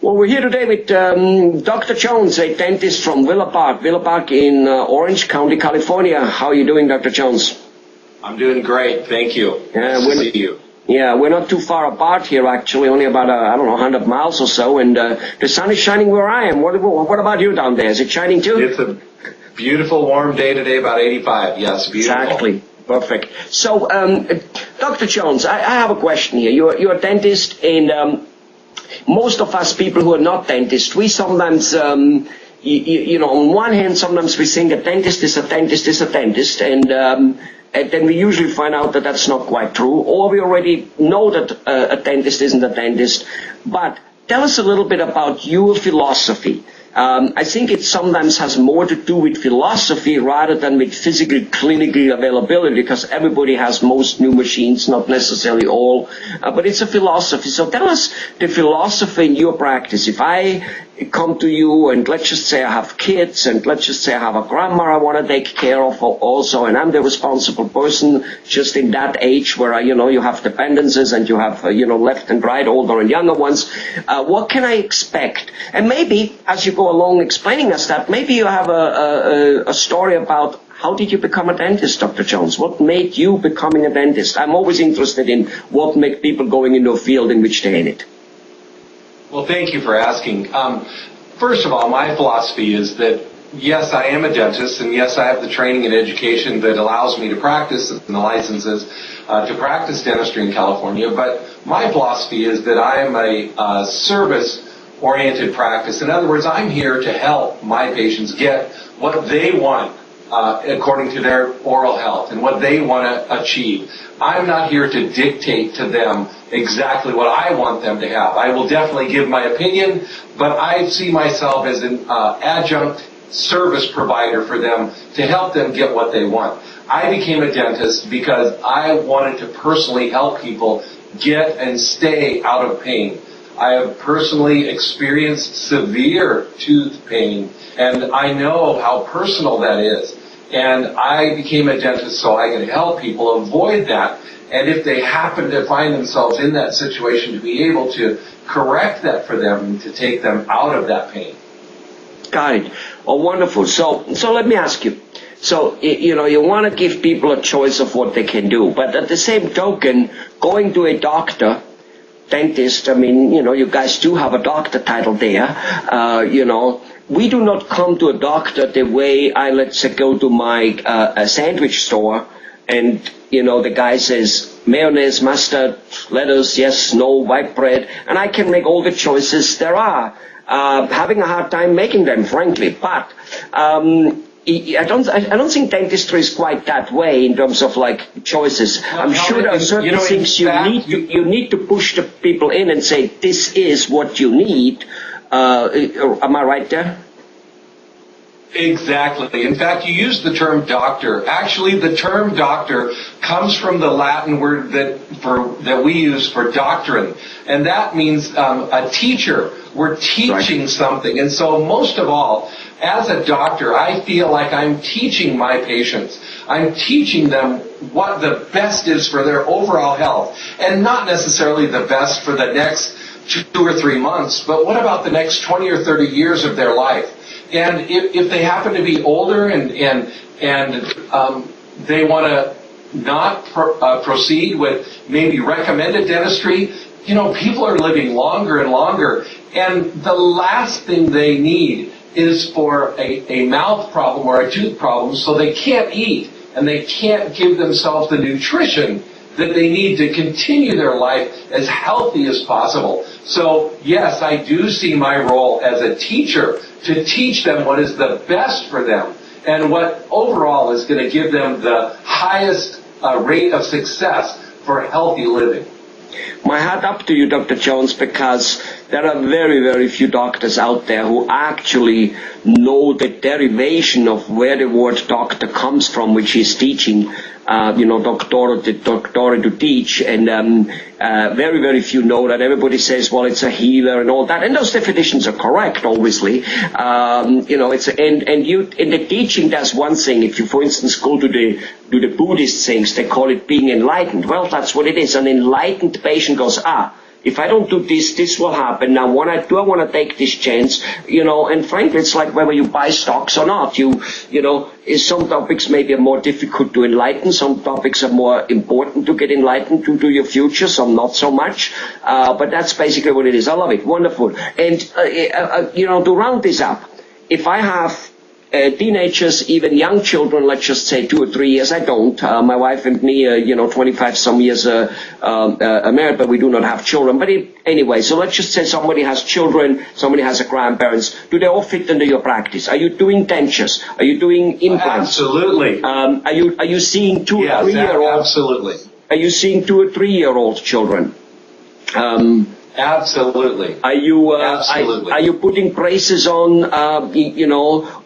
Well, we're here today with Dr. Jones, a dentist from Villa Park in Orange County, California. How are you doing, Dr. Jones? I'm doing great, thank you. Nice to see you. Yeah, we're not too far apart here, actually, only about, 100 miles or so, and the sun is shining where I am. What about you down there? Is it shining too? It's a beautiful, warm day today, about 85. Yes, beautiful. Exactly. Perfect. So, Dr. Jones, I have a question here. You're a dentist, and most of us people who are not dentists, we sometimes, on one hand, sometimes we think a dentist is a dentist is a dentist, and then we usually find out that that's not quite true, or we already know that a dentist isn't a dentist. But tell us a little bit about your philosophy. I think it sometimes has more to do with philosophy rather than with physical clinical availability, because everybody has most new machines, not necessarily all, but it's a philosophy. So tell us the philosophy in your practice. If I come to you and let's just say I have kids and let's just say I have a grandma I want to take care of also, and I'm the responsible person just in that age where, you have dependencies and you have, left and right, older and younger ones, what can I expect? And maybe as you go along explaining us that, maybe you have a story about how did you become a dentist, Dr. Jones? What made you becoming a dentist? I'm always interested in what make people going into a field in which they're in it. Well, thank you for asking. First of all, my philosophy is that, yes, I am a dentist, and yes, I have the training and education that allows me to practice and the licenses to practice dentistry in California, but my philosophy is that I am a service-oriented practice. In other words, I'm here to help my patients get what they want according to their oral health and what they want to achieve. I'm not here to dictate to them exactly what I want them to have. I will definitely give my opinion, but I see myself as an adjunct service provider for them to help them get what they want. I became a dentist because I wanted to personally help people get and stay out of pain. I have personally experienced severe tooth pain, and I know how personal that is. And I became a dentist so I could help people avoid that. And if they happen to find themselves in that situation, to be able to correct that for them and to take them out of that pain. Got it. Oh, wonderful. So let me ask you. So, you want to give people a choice of what they can do. But at the same token, going to a doctor, dentist, you guys do have a doctor title there, we do not come to a doctor the way I, let's say, go to my a sandwich store and, the guy says mayonnaise, mustard, lettuce, yes, no, white bread, and I can make all the choices there are. Having a hard time making them, frankly, but I don't think dentistry is quite that way in terms of like choices. I'm sure there are certain things you need to push the people in and say this is what you need. Am I right there? Exactly. In fact, you used the term doctor. Actually, the term doctor comes from the Latin word that we use for doctrine, and that means a teacher. We're teaching something, and so most of all, as a doctor, I feel like I'm teaching my patients. I'm teaching them what the best is for their overall health, and not necessarily the best for the next 2 or 3 months, but what about the next 20 or 30 years of their life? And if they happen to be older and they want to not proceed with maybe recommended dentistry, people are living longer and longer, and the last thing they need is for a mouth problem or a tooth problem, so they can't eat and they can't give themselves the nutrition that they need to continue their life as healthy as possible. So yes, I do see my role as a teacher to teach them what is the best for them and what overall is going to give them the highest rate of success for healthy living. My hat up to you, Dr. Jones, because there are very, very few doctors out there who actually know the derivation of where the word doctor comes from, which is teaching, doctor to teach, and very, very few know that. Everybody says, well, it's a healer and all that, and those definitions are correct, obviously. It's and you in the teaching, that's one thing. If you, for instance, go to the Buddhist things, they call it being enlightened. Well, that's what it is. An enlightened patient goes, if I don't do this, this will happen. Now, do I want to take this chance? And frankly, it's like whether you buy stocks or not. Some topics maybe are more difficult to enlighten. Some topics are more important to get enlightened to your future. Some not so much. But that's basically what it is. I love it. Wonderful. And, to round this up, if I have teenagers, even young children, let's just say 2 or 3 years. I don't. My wife and me, 25 some years married, but we do not have children. But anyway, so let's just say somebody has children, somebody has a grandparents. Do they all fit into your practice? Are you doing dentures? Are you doing implants? Absolutely. Are you seeing 2 or 3-year-olds? Absolutely. Are you seeing 2 or 3-year-old children? Absolutely. Are you Absolutely. Are you putting braces on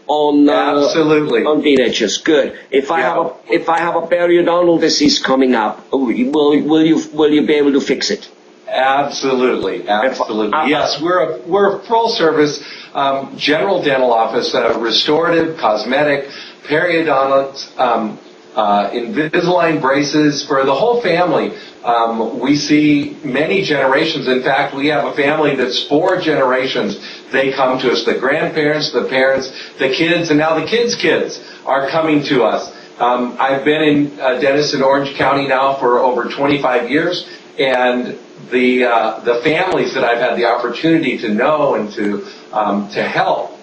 Absolutely. on teenagers? Good. If I have a periodontal disease coming up, will you be able to fix it? Absolutely. Yes, we're a full service general dental office, restorative, cosmetic, periodontics, Invisalign braces for the whole family. We see many generations. In fact, we have a family that's 4 generations. They come to us, the grandparents, the parents, the kids, and now the kids' kids are coming to us. I've been a dentist in Orange County now for over 25 years, and the families that I've had the opportunity to know and to help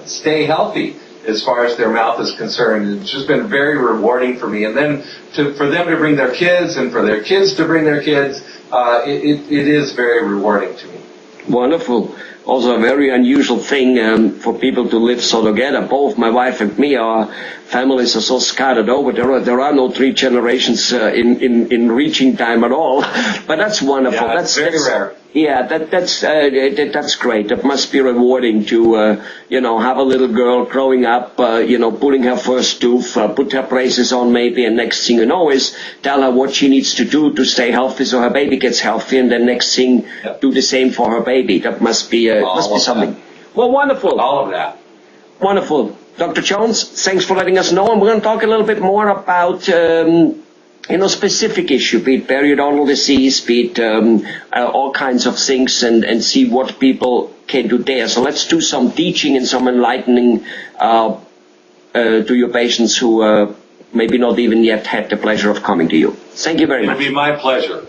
stay healthy as far as their mouth is concerned, it's just been very rewarding for me. And then for them to bring their kids and for their kids to bring their kids, it is very rewarding to me. Wonderful. Also a very unusual thing for people to live so together. Both my wife and me, our families are so scattered over. There are no 3 generations in reaching time at all. But that's wonderful. Yeah, that's very rare. Yeah, that's great. It must be rewarding to have a little girl growing up, pulling her first tooth, put her braces on maybe, and next thing you know is tell her what she needs to do to stay healthy so her baby gets healthy, and then next thing do the same for her baby. That must be something. Well, wonderful. All of that. Wonderful. Dr. Jones, thanks for letting us know, and we're going to talk a little bit more about specific issue, be it periodontal disease, be it all kinds of things, and see what people can do there. So let's do some teaching and some enlightening to your patients who maybe not even yet had the pleasure of coming to you. Thank you very much. It'd be my pleasure.